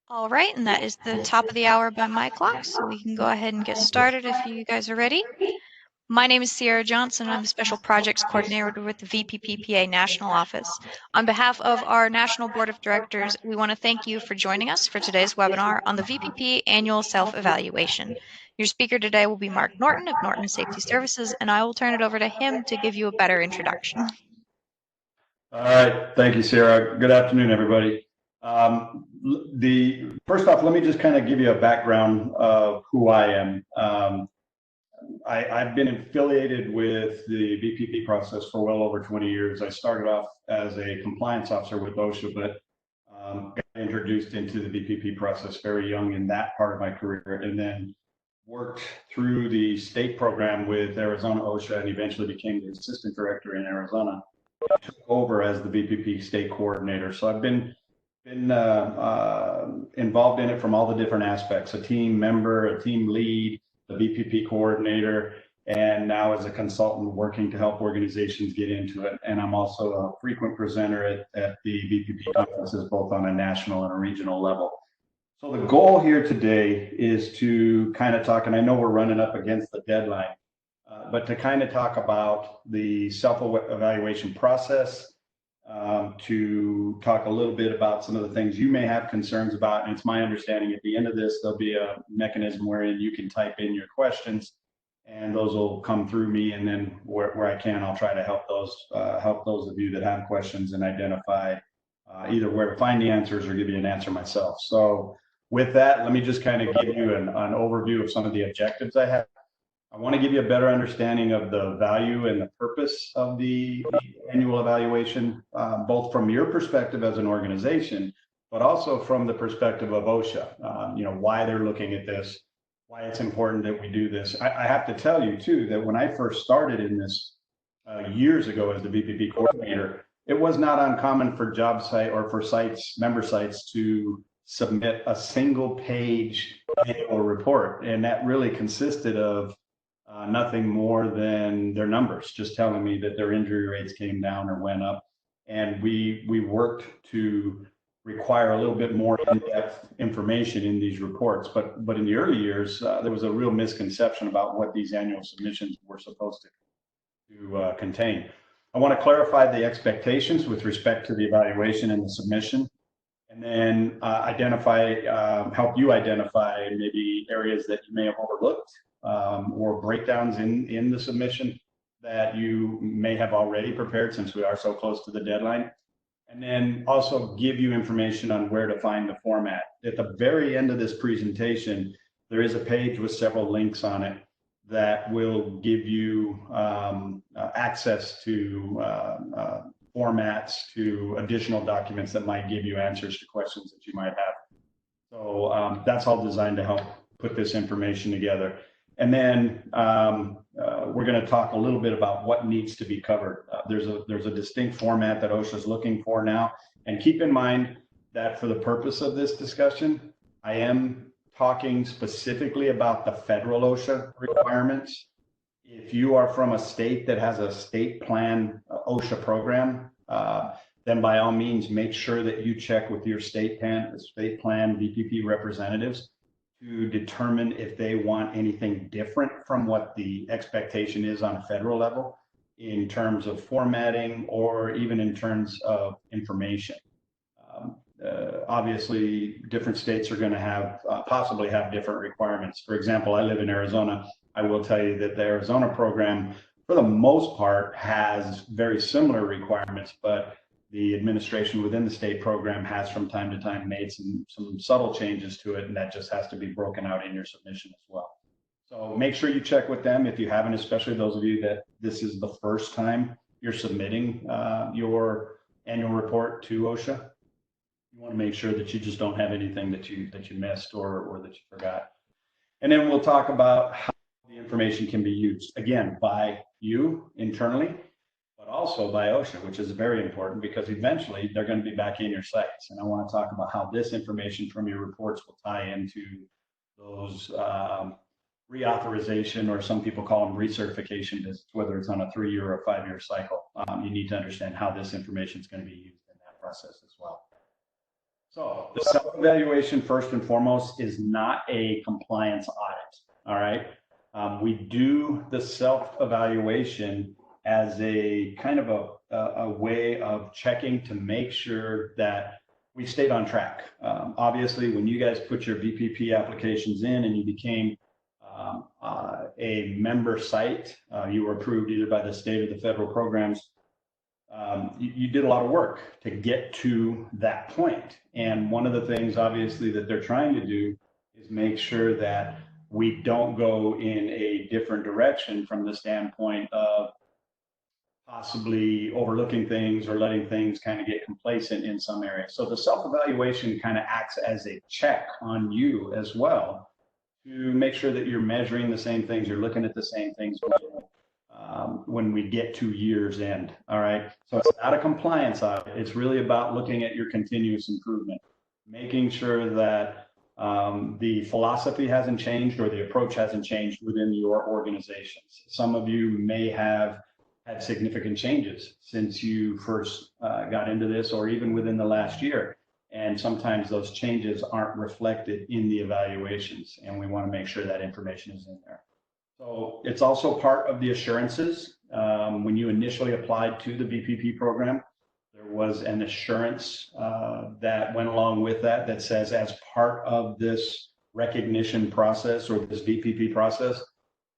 All right, and that is the top of the hour by my clock, so we can go ahead and get started if you guys are ready. My name is Sierra Johnson. I'm the Special Projects Coordinator with the VPPPA National Office. On behalf of our National Board of Directors, we want to thank you for joining us for today's webinar on the VPP Annual Self-Evaluation. Your speaker today will be Mark Norton of Norton Safety Services, and I will turn it over to him to give you a better introduction. All right, thank you, Sarah. Good afternoon, everybody. First off, let me just kind of give you a background of who I am. I've been affiliated with the VPP process for well over 20 years. I started off as a compliance officer with OSHA, but got introduced into the VPP process very young in that part of my career, and then worked through the state program with Arizona OSHA and eventually became the assistant director in Arizona. Took over as the VPP state coordinator. So I've been involved in it from all the different aspects: a team member, a team lead, the VPP coordinator, and now as a consultant working to help organizations get into it. And I'm also a frequent presenter at the VPP conferences, both on a national and a regional level. So the goal here today is to kind of talk, and I know we're running up against the deadline, but to kind of talk about the self-evaluation process, to talk a little bit about some of the things you may have concerns about. And it's my understanding at the end of this, there'll be a mechanism wherein you can type in your questions and those will come through me. And then where I can, I'll try to help those of you that have questions and identify either where to find the answers or give you an answer myself. So with that, let me just kind of give you an overview of some of the objectives I have. I want to give you a better understanding of the value and the purpose of the annual evaluation, both from your perspective as an organization, but also from the perspective of OSHA, why they're looking at this, why it's important that we do this. I have to tell you, too, that when I first started in this years ago as the VPP coordinator, it was not uncommon for job site or for member sites to submit a single page annual report. And that really consisted of nothing more than their numbers, just telling me that their injury rates came down or went up. And we worked to require a little bit more in-depth information in these reports. But in the early years, there was a real misconception about what these annual submissions were supposed to contain. I want to clarify the expectations with respect to the evaluation and the submission, and then help you identify maybe areas that you may have overlooked, or breakdowns in the submission that you may have already prepared, since we are so close to the deadline. And then also give you information on where to find the format. At the very end of this presentation, there is a page with several links on it that will give you access to formats, to additional documents that might give you answers to questions that you might have. So that's all designed to help put this information together. And then we're going to talk a little bit about what needs to be covered. There's a distinct format that OSHA is looking for now. And keep in mind that for the purpose of this discussion, I am talking specifically about the federal OSHA requirements. If you are from a state that has a state plan OSHA program, then by all means, make sure that you check with your state plan VPP representatives to determine if they want anything different from what the expectation is on a federal level in terms of formatting or even in terms of information. Obviously, different states are going to have possibly have different requirements. For example, I live in Arizona. I will tell you that the Arizona program, for the most part, has very similar requirements, but the administration within the state program has from time to time made some subtle changes to it, and that just has to be broken out in your submission as well. So make sure you check with them if you haven't, especially those of you that this is the first time you're submitting your annual report to OSHA. You want to make sure that you just don't have anything that you missed or that you forgot. And then we'll talk about how the information can be used, again, by you internally, but also by OSHA, which is very important because eventually they're going to be back in your sites. And I want to talk about how this information from your reports will tie into those reauthorization, or some people call them recertification visits, whether it's on a 3-year or 5-year cycle. You need to understand how this information is going to be used in that process as well. So the self-evaluation, first and foremost, is not a compliance audit. All right. We do the self-evaluation as a kind of a way of checking to make sure that we stayed on track. Obviously, when you guys put your VPP applications in and you became a member site, you were approved either by the state or the federal programs. You did a lot of work to get to that point. And one of the things, obviously, that they're trying to do is make sure that we don't go in a different direction from the standpoint of possibly overlooking things or letting things kind of get complacent in some areas. So the self-evaluation kind of acts as a check on you as well to make sure that you're measuring the same things, you're looking at the same things when we get to year's end. All right. So it's not a compliance audit. It's really about looking at your continuous improvement, making sure that the philosophy hasn't changed or the approach hasn't changed within your organizations. Some of you may have had significant changes since you first got into this, or even within the last year. And sometimes those changes aren't reflected in the evaluations, and we want to make sure that information is in there. So it's also part of the assurances. When you initially applied to the VPP program, there was an assurance that went along with that that says, as part of this recognition process or this VPP process,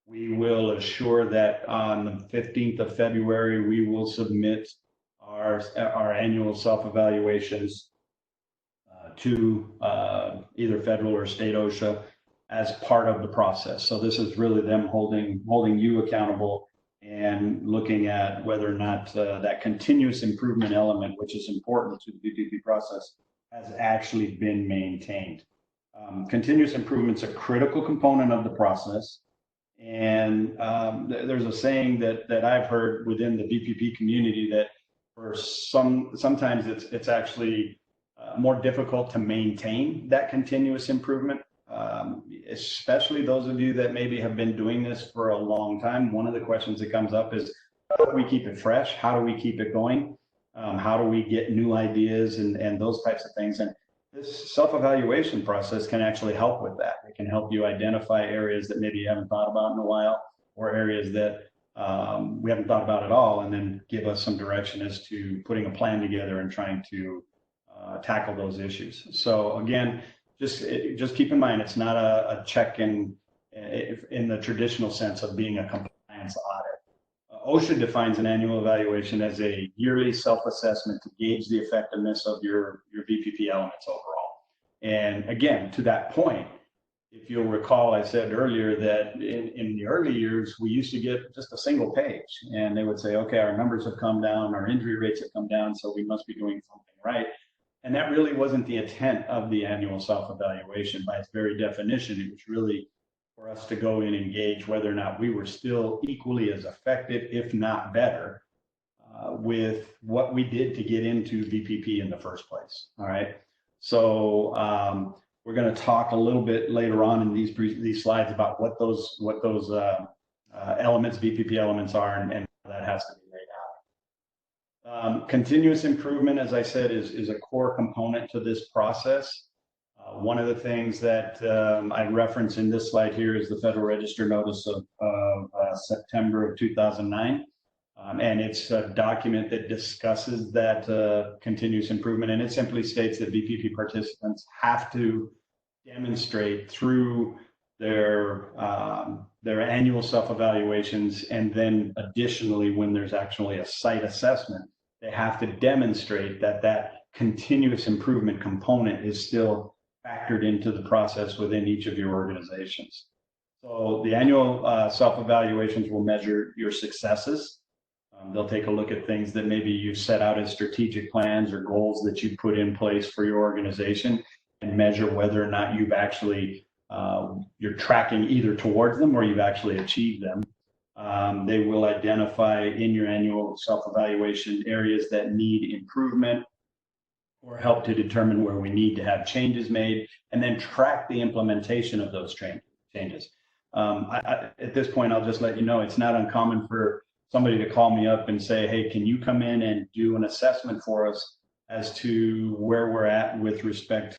we will assure that on the 15th of February, we will submit our annual self-evaluations to either federal or state OSHA as part of the process. So this is really them holding you accountable and looking at whether or not that continuous improvement element, which is important to the VPP process, has actually been maintained. Continuous improvement is a critical component of the process. And there's a saying that I've heard within the VPP community that for sometimes it's actually more difficult to maintain that continuous improvement. Especially those of you that maybe have been doing this for a long time. One of the questions that comes up is, how do we keep it fresh? How do we keep it going? How do we get new ideas and those types of things? And this self-evaluation process can actually help with that. It can help you identify areas that maybe you haven't thought about in a while, or areas that we haven't thought about at all, and then give us some direction as to putting a plan together and trying to tackle those issues. So again, just keep in mind, it's not a check in the traditional sense of being a compliance audit. OSHA defines an annual evaluation as a yearly self-assessment to gauge the effectiveness of your VPP elements overall. And again, to that point, if you'll recall, I said earlier that in the early years, we used to get just a single page, and they would say, okay, our numbers have come down, our injury rates have come down, so we must be doing something right. And that really wasn't the intent of the annual self-evaluation. By its very definition, it was really for us to go in and gauge whether or not we were still equally as effective, if not better, with what we did to get into VPP in the first place. All right. So we're going to talk a little bit later on in these slides about what those elements, VPP elements are, and how that has to be laid out. Continuous improvement, as I said, is a core component to this process. One of the things that I reference in this slide here is the Federal Register notice of September of 2009. And it's a document that discusses that continuous improvement. And it simply states that VPP participants have to demonstrate through their annual self-evaluations, and then additionally, when there's actually a site assessment, they have to demonstrate that continuous improvement component is still factored into the process within each of your organizations. So the annual self-evaluations will measure your successes. They'll take a look at things that maybe you've set out as strategic plans or goals that you put in place for your organization, and measure whether or not you've actually, you're tracking either towards them or you've actually achieved them. They will identify in your annual self-evaluation areas that need improvement, or help to determine where we need to have changes made, and then track the implementation of those changes. At this point, I'll just let you know, it's not uncommon for somebody to call me up and say, hey, can you come in and do an assessment for us as to where we're at with respect